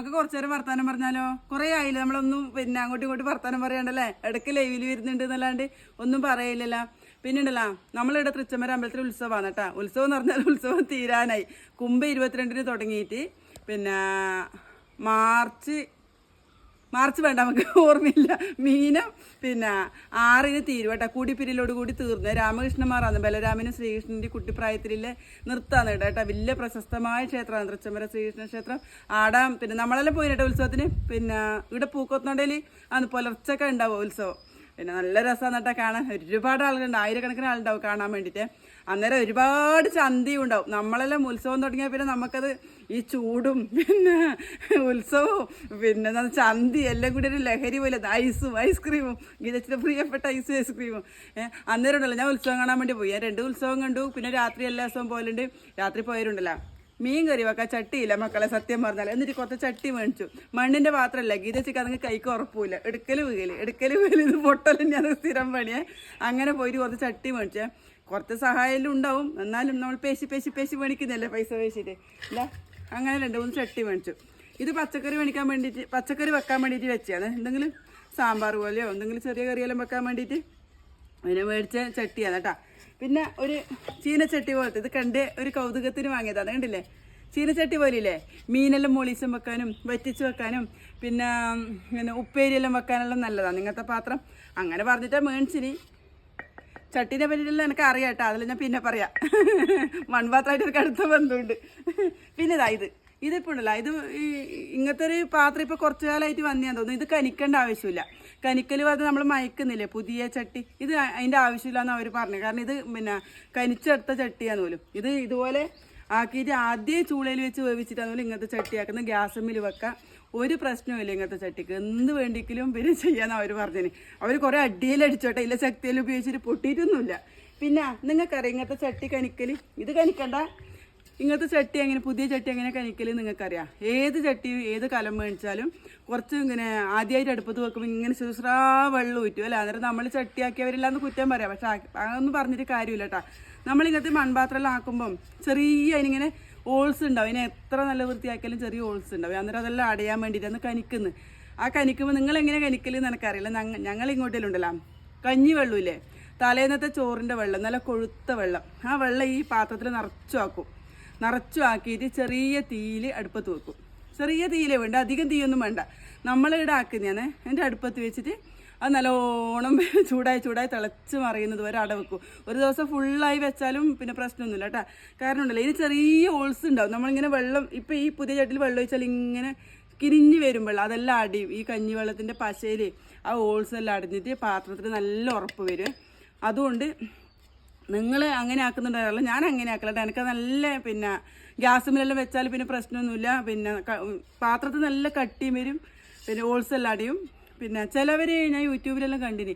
നമുക്ക് കുറച്ചു നേരം വർത്താനം പറഞ്ഞാലോ? കുറെ ആയില്ല നമ്മളൊന്നും പിന്നെ അങ്ങോട്ടും ഇങ്ങോട്ടും വർത്താനം പറയാണ്ടല്ലേ. ഇടയ്ക്ക് ലൈവിൽ വരുന്നുണ്ട് എന്നല്ലാണ്ട് ഒന്നും പറയില്ലല്ലോ. പിന്നെ ഉണ്ടല്ലോ, നമ്മളിവിടെ തൃച്ചമര അമ്പലത്തിൽ ഉത്സവമാണ് കേട്ടോ. ഉത്സവം എന്ന് പറഞ്ഞാൽ ഉത്സവം തീരാനായി. കുംഭ 22-ന് തുടങ്ങിയിട്ട് പിന്നെ മാർച്ച് വേണ്ട, നമുക്ക് ഓർമ്മയില്ല. മീനം പിന്നെ 6-ന് തീരും കേട്ടോ. കൂടിപ്പിരിലോട് കൂടി തീർന്നു. രാമകൃഷ്ണന്മാരാണ്, ബലരാമനും ശ്രീകൃഷ്ണൻ്റെ കുട്ടിപ്രായത്തിലെ നൃത്തമാണ് കേട്ടോ. വലിയ പ്രശസ്തമായ ക്ഷേത്രമാണ് തൃച്ചംബര ശ്രീകൃഷ്ണ ക്ഷേത്രം. ആടെ പിന്നെ നമ്മളെല്ലാം പോയി കേട്ടോ ഉത്സവത്തിന്. പിന്നെ ഇവിടെ പൂക്കോത്തുനടയിൽ അന്ന് പുലർച്ചൊക്കെ ഉണ്ടാവും ഉത്സവം. പിന്നെ നല്ല രസമാണ് കേട്ടോ കാണാൻ. ഒരുപാട് ആളുകളുണ്ട്, ആയിരക്കണക്കിന് ആളുണ്ടാവും കാണാൻ വേണ്ടിയിട്ട്. അന്നേരം ഒരുപാട് ചന്തയും ഉണ്ടാവും. നമ്മളെല്ലാം ഉത്സവം തുടങ്ങിയാൽ പിന്നെ നമുക്കത് ഈ ചൂടും പിന്നെ ഉത്സവവും പിന്നെ ചന്തി എല്ലാം കൂടി ഒരു ലഹരി പോലെ. ഐസ്ക്രീമും ഗീതച്ചിൻ്റെ പ്രിയപ്പെട്ട ഐസ്ക്രീമും. അന്നേരം ഉണ്ടല്ലോ, ഞാൻ ഉത്സവം കാണാൻ വേണ്ടി പോയി. ഞാൻ 2 ഉത്സവം കണ്ടു. പിന്നെ രാത്രി എല്ലാ ദിവസവും പോലുണ്ട്. രാത്രി പോയവരുണ്ടല്ലോ, മീൻ കറി വെക്കാൻ ചട്ടിയില്ല മക്കളെ, സത്യം പറഞ്ഞാൽ. എന്നിട്ട് കുറച്ച് ചട്ടി മേടിച്ചു. മണ്ണിൻ്റെ പാത്രമല്ല, ഗീതച്ചിക്ക് അതങ്ങ് കൈക്ക് ഉറപ്പില്ല. എടുക്കൽ വീകൽ ഇത് പൊട്ടലിൻ്റെ അത് സ്ഥിരം പണിയേ. അങ്ങനെ പോയിട്ട് കുറച്ച് ചട്ടി മേടിച്ചേ. കുറച്ച് സഹായം ഉണ്ടാവും, എന്നാലും നമ്മൾ പേശി മേടിക്കുന്നില്ലേ പൈസ പേശിയിട്ട് ഇല്ല. അങ്ങനെ 2-3 ചട്ടി മേടിച്ചു. ഇത് പച്ചക്കറി വെക്കാൻ വേണ്ടിയിട്ട് വെച്ചാണ്. എന്തെങ്കിലും സാമ്പാർ പോലെയോ എന്തെങ്കിലും ചെറിയ കറിയെല്ലാം വെക്കാൻ വേണ്ടിയിട്ട് അതിനെ മേടിച്ച ചട്ടിയാണ് കേട്ടോ. പിന്നെ ഒരു ചീനച്ചട്ടി പോലത്തെ, ഇത് കണ്ട് ഒരു കൗതുകത്തിന് വാങ്ങിയതാണ്. കണ്ടില്ലേ, ചീനച്ചട്ടി പോലെയില്ലേ. മീനെല്ലാം മോളീസം വെക്കാനും വറ്റിച്ച് വെക്കാനും പിന്നെ ഉപ്പേരിയെല്ലാം വെക്കാനെല്ലാം നല്ലതാണ് ഇങ്ങനത്തെ പാത്രം. അങ്ങനെ പറഞ്ഞിട്ടാണ് മേടിച്ചിനി. ചട്ടീനെ പറ്റിയിട്ടെല്ലാം എനിക്ക് അറിയാം കേട്ടോ, അതിൽ ഞാൻ പിന്നെ പറയാം. മൺപാത്രമായിട്ട് ഒരു കടുത്ത ബന്ധമുണ്ട്. പിന്നെ ഇതിപ്പോൾ ഉണ്ടല്ലോ, ഇത് ഇങ്ങനത്തെ ഒരു പാത്രം ഇപ്പോൾ കുറച്ചു കാലമായിട്ട് വന്നതാന്ന് തോന്നുന്നു. ഇത് കനിക്കേണ്ട ആവശ്യമില്ല. കനിക്കൽ പറഞ്ഞ് നമ്മൾ മയക്കുന്നില്ലേ പുതിയ ചട്ടി, ഇത് അതിൻ്റെ ആവശ്യമില്ലാന്ന് അവർ പറഞ്ഞു. കാരണം ഇത് പിന്നെ കനിച്ചെടുത്ത ചട്ടിയാന്ന് പോലും. ഇത് ഇതുപോലെ ആക്കിയിട്ട് ആദ്യം ചൂളയിൽ വെച്ച് വേവിച്ചിട്ടാന്ന് പോലും ഇങ്ങനത്തെ ചട്ടിയാക്കുന്നത്. ഗ്യാസമ്മിൽ വെക്കാം, ഒരു പ്രശ്നമില്ല ഇങ്ങനത്തെ ചട്ടിക്ക്. എന്ത് വേണ്ടിക്കലും പിന്നെ ചെയ്യാന്ന് അവർ പറഞ്ഞതിന്. അവർ കുറേ അടിയിലടിച്ചോട്ടെ, ഇല്ല ശക്തിയിൽ ഉപയോഗിച്ചിട്ട് പൊട്ടിയിട്ടൊന്നുമില്ല. പിന്നെ നിങ്ങൾക്കറിയാം ഇങ്ങനത്തെ ചട്ടി കനിക്കൽ. ഇത് കനിക്കണ്ട, ഇങ്ങനത്തെ ചട്ടി എങ്ങനെ, പുതിയ ചട്ടി എങ്ങനെ കനിക്കൽ നിങ്ങൾക്കറിയാം. ഏത് ചട്ടിയും ഏത് കലം മേടിച്ചാലും കുറച്ച് ഇങ്ങനെ ആദ്യമായിട്ട് അടുപ്പത്ത് വെക്കുമ്പോൾ ഇങ്ങനെ ശുശ്രാ വെള്ളം ഊറ്റും അല്ലേ. അന്നേരം നമ്മൾ ചട്ടിയാക്കിയവരില്ലാന്ന് കുറ്റം പറയാം. പക്ഷെ അതൊന്നും പറഞ്ഞിട്ട് കാര്യമില്ല കേട്ടോ. നമ്മളിങ്ങനത്തെ മൺപാത്രമെല്ലാം ആക്കുമ്പം ചെറിയ അതിനിങ്ങനെ ഓൾസ് ഉണ്ടാവും. അതിനെ എത്ര നല്ല വൃത്തിയാക്കിയാലും ചെറിയ ഓൾസ് ഉണ്ടാവും. അന്നേരം അതെല്ലാം അടയാൻ വേണ്ടിയിട്ടാണ് കനിക്കുന്നത്. ആ കനിക്കുമ്പോൾ നിങ്ങളെങ്ങനെ കനിക്കലെന്ന് എനിക്കറിയില്ല. ഞങ്ങൾ ഇങ്ങോട്ടേലുണ്ടല്ലോ കഞ്ഞി വെള്ളമില്ലേ, തലേന്നത്തെ ചോറിൻ്റെ വെള്ളം, നല്ല കൊഴുത്ത വെള്ളം. ആ വെള്ളം ഈ പാത്രത്തിൽ നിറച്ചു ആക്കിയിട്ട് ചെറിയ തീയിൽ അടുപ്പത്ത് വെക്കും. ചെറിയ തീയിലേ വേണ്ട, അധികം തീയൊന്നും വേണ്ട. നമ്മളിവിടെ ആക്കുന്നതാണ്. എൻ്റെ അടുപ്പത്ത് വെച്ചിട്ട് അത് നല്ലോണം ചൂടായി തിളച്ച് മറിയുന്നത് വരെ അട വെക്കും. ഒരു ദിവസം ഫുള്ളായി വെച്ചാലും പിന്നെ പ്രശ്നമൊന്നുമില്ല കേട്ടോ. കാരണം ഉണ്ടല്ലോ, ഇതിന് ചെറിയ ഹോൾസ് ഉണ്ടാവും. നമ്മളിങ്ങനെ വെള്ളം ഇപ്പം ഈ പുതിയ ചട്ടിയിൽ വെള്ളം ഒഴിച്ചാൽ ഇങ്ങനെ കിരിഞ്ഞ് വരുമ്പോൾ അതെല്ലാം അടിയും. ഈ കഞ്ഞിവെള്ളത്തിൻ്റെ പശയിൽ ആ ഹോൾസ് എല്ലാം അടിഞ്ഞിട്ട് പാത്രത്തിൽ നല്ല ഉറപ്പ് വരും. അതുകൊണ്ട് നിങ്ങൾ അങ്ങനെ ആക്കുന്നുണ്ടാവില്ല, ഞാൻ അങ്ങനെ ആക്കലട്ടെ. എനിക്ക് നല്ല പിന്നെ ഗ്യാസുമിലെല്ലാം വെച്ചാൽ പിന്നെ പ്രശ്നമൊന്നുമില്ല. പിന്നെ പാത്രത്തിൽ നല്ല കട്ടിയും വരും, പിന്നെ ഹോൾസെല്ലാം അടിയും. പിന്നെ ചിലവർ ഞാൻ യൂട്യൂബിലെല്ലാം കണ്ടിന്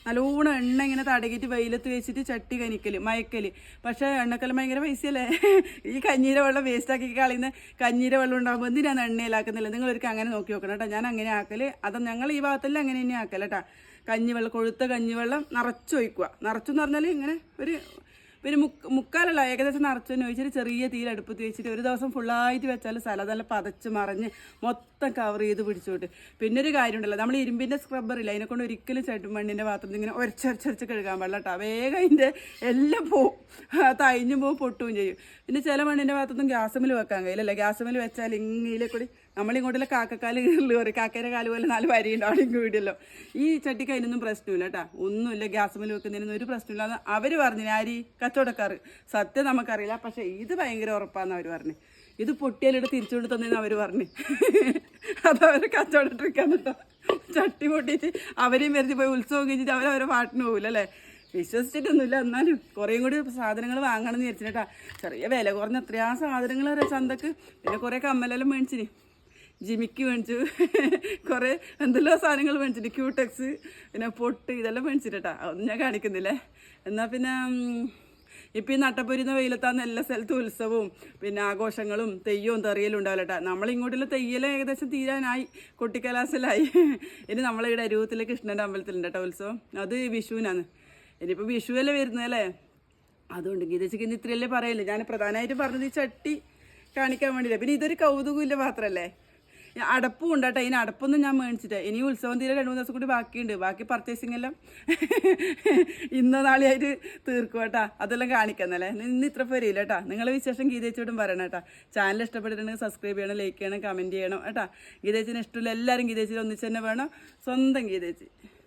നല്ലോണം എണ്ണ ഇങ്ങനെ തടകിയിട്ട് വെയിലത്ത് വെച്ചിട്ട് ചട്ടി മയക്കൽ. പക്ഷേ എണ്ണക്കെല്ലാം ഭയങ്കര പൈസയല്ലേ. ഈ കഞ്ഞീരെ വെള്ളം വേസ്റ്റാക്കി കളയുന്ന കഞ്ഞീരെ വെള്ളം ഉണ്ടാകുമ്പോൾ എന്തിനാണ് എണ്ണയിലാക്കുന്നില്ല. നിങ്ങളൊരിക്കൽ അങ്ങനെ നോക്കി നോക്കണം കേട്ടോ. ഞാൻ അങ്ങനെ ആക്കൽ, അത് ഞങ്ങൾ ഈ ഭാഗത്തെല്ലാം അങ്ങനെ തന്നെ ആക്കൽ കേട്ടോ. കൊഴുത്ത കഞ്ഞിവെള്ളം നിറച്ചൊഴിക്കുക. നിറച്ചെന്ന് പറഞ്ഞാൽ ഇങ്ങനെ പിന്നെ മുക്കാലല്ല, ഏകദേശം നിറച്ചെന്ന് ഒഴിച്ചിട്ട് ചെറിയ തീയിൽ അടുപ്പത്ത് വെച്ചിട്ട് ഒരു ദിവസം ഫുള്ളായിട്ട് വെച്ചാൽ സ്ഥലം നല്ല പതച്ച് മറിഞ്ഞ് മൊത്തം കവർ ചെയ്ത് പിടിച്ചോട്ട്. പിന്നെ ഒരു കാര്യം ഉണ്ടല്ലോ, നമ്മൾ ഇരുമ്പിൻ്റെ സ്ക്രബ്ബറില്ല, അതിനെക്കൊണ്ട് ഒരിക്കലും ചട്ടുമണ്ണിൻ്റെ പാത്രത്തിൽ ഇങ്ങനെ ഒരച്ചരച്ച് കഴുകാൻ പാടില്ല കേട്ടോ. വേഗം അതിൻ്റെ എല്ലാം പോവും, തൈഞ്ഞും പോവും, പൊട്ടുകയും ചെയ്യും. പിന്നെ ചില മണ്ണിൻ്റെ പാത്രത്തും ഗ്യാസുമിൽ വെക്കാൻ കഴിയില്ലല്ലേ. ഗ്യാസുമിൽ വെച്ചാൽ ഇങ്ങനെ കൂടി നമ്മളിങ്ങോട്ടുള്ള കാക്കക്കാല് പറയും, കാക്കേൻ്റെ കാല് പോലെ 4 വരിയുണ്ട് അവിടെ വീടില്ലോ. ഈ ചട്ടിക്ക് അതിനൊന്നും പ്രശ്നമില്ല കേട്ടോ. ഒന്നുമില്ല, ഗ്യാസുമിൽ വെക്കുന്നതിനൊന്നും ഒരു പ്രശ്നമില്ല അവർ പറഞ്ഞു. ആര് കച്ചവടക്കാർ, സത്യം നമുക്കറിയില്ല. പക്ഷേ ഇത് ഭയങ്കര ഉറപ്പാന്ന് അവർ പറഞ്ഞു. ഇത് പൊട്ടിയാലിട്ട് തിരിച്ചുകൊണ്ട് തന്നെന്ന് അവർ പറഞ്ഞു. അതവർ കച്ചവടം ട്രിക്കാന്ന് കേട്ടോ. ചട്ടി പൊട്ടിയിട്ട് അവരെയും വരുത്തി പോയി ഉത്സവം കഴിഞ്ഞിട്ട് അവരവരെ പാട്ടിന് പോകില്ല അല്ലേ. വിശ്വസിച്ചിട്ടൊന്നുമില്ല, എന്നാലും കുറേയും കൂടി സാധനങ്ങൾ വാങ്ങണമെന്ന് വിചാരിച്ചിട്ടാ. ചെറിയ വില കുറഞ്ഞ എത്രയാ സാധനങ്ങൾ ചന്തക്ക്. പിന്നെ കുറേ കമ്മലെല്ലാം മേടിച്ചിന്, ജിമിക്ക് മേടിച്ചു, കുറേ എന്തെല്ലോ സാധനങ്ങൾ മേടിച്ചിട്ട്, ക്യൂടെക്സ്, പിന്നെ പൊട്ട്, ഇതെല്ലാം മേടിച്ചിട്ടാ. അതൊന്നും ഞാൻ കാണിക്കുന്നില്ലേ. എന്നാൽ പിന്നെ ഇപ്പം ഈ നട്ടപ്പൊരുന്ന വെയിലത്താന്ന് എല്ലാ സ്ഥലത്തും ഉത്സവവും പിന്നെ ആഘോഷങ്ങളും തെയ്യവും തെറിയലും ഉണ്ടാവില്ല കേട്ടോ. നമ്മളിങ്ങോട്ടുള്ള തെയ്യലും ഏകദേശം തീരാനായി, കൊട്ടിക്കലാസിലായി. ഇനി നമ്മളിവിടെ അരൂത്തിലെ കൃഷ്ണൻ്റെ അമ്പലത്തിലുണ്ട് കേട്ടോ ഉത്സവം. അത് വിഷുവിനാണ്. ഇനിയിപ്പോൾ വിഷുവല്ലേ വരുന്നതല്ലേ. അതുകൊണ്ട് ഗീതച്ചിക്ക് ഇന്ന് ഇത്രയല്ലേ പറയല്ലേ. ഞാൻ പ്രധാനമായിട്ടും പറഞ്ഞത് ഈ ചട്ടി കാണിക്കാൻ വേണ്ടിയില്ല. പിന്നെ ഇതൊരു കൗതുകമില്ല പാത്രമല്ലേ. അടപ്പും ഉണ്ട് കേട്ടോ. ഇനി അടപ്പൊന്നും ഞാൻ മേടിച്ചിട്ട് ഇനി ഉത്സവം തീരെ 2-3 ദിവസം കൂടി ബാക്കിയുണ്ട്. ബാക്കി പർച്ചേസിംഗ് എല്ലാം ഇന്നോ നാളെയായിട്ട് തീർക്കും കേട്ടാ. അതെല്ലാം കാണിക്കുന്നല്ലേ. ഇന്ന് ഇത്ര പേരില്ല കേട്ടാ. നിങ്ങളെ വിശേഷം ഗീതേച്ചിയോടും പറയണം കേട്ടാ. ചാനൽ ഇഷ്ടപ്പെട്ടിട്ടുണ്ടെങ്കിൽ സബ്സ്ക്രൈബ് ചെയ്യണം, ലൈക്ക് ചെയ്യണം, കമൻറ്റ് ചെയ്യണം കേട്ടാ. ഗീതേച്ചിന് ഇഷ്ടമില്ല എല്ലാവരും ഗീതേച്ചിയിൽ ഒന്നിച്ച് തന്നെ വേണം. സ്വന്തം ഗീതേച്ചി.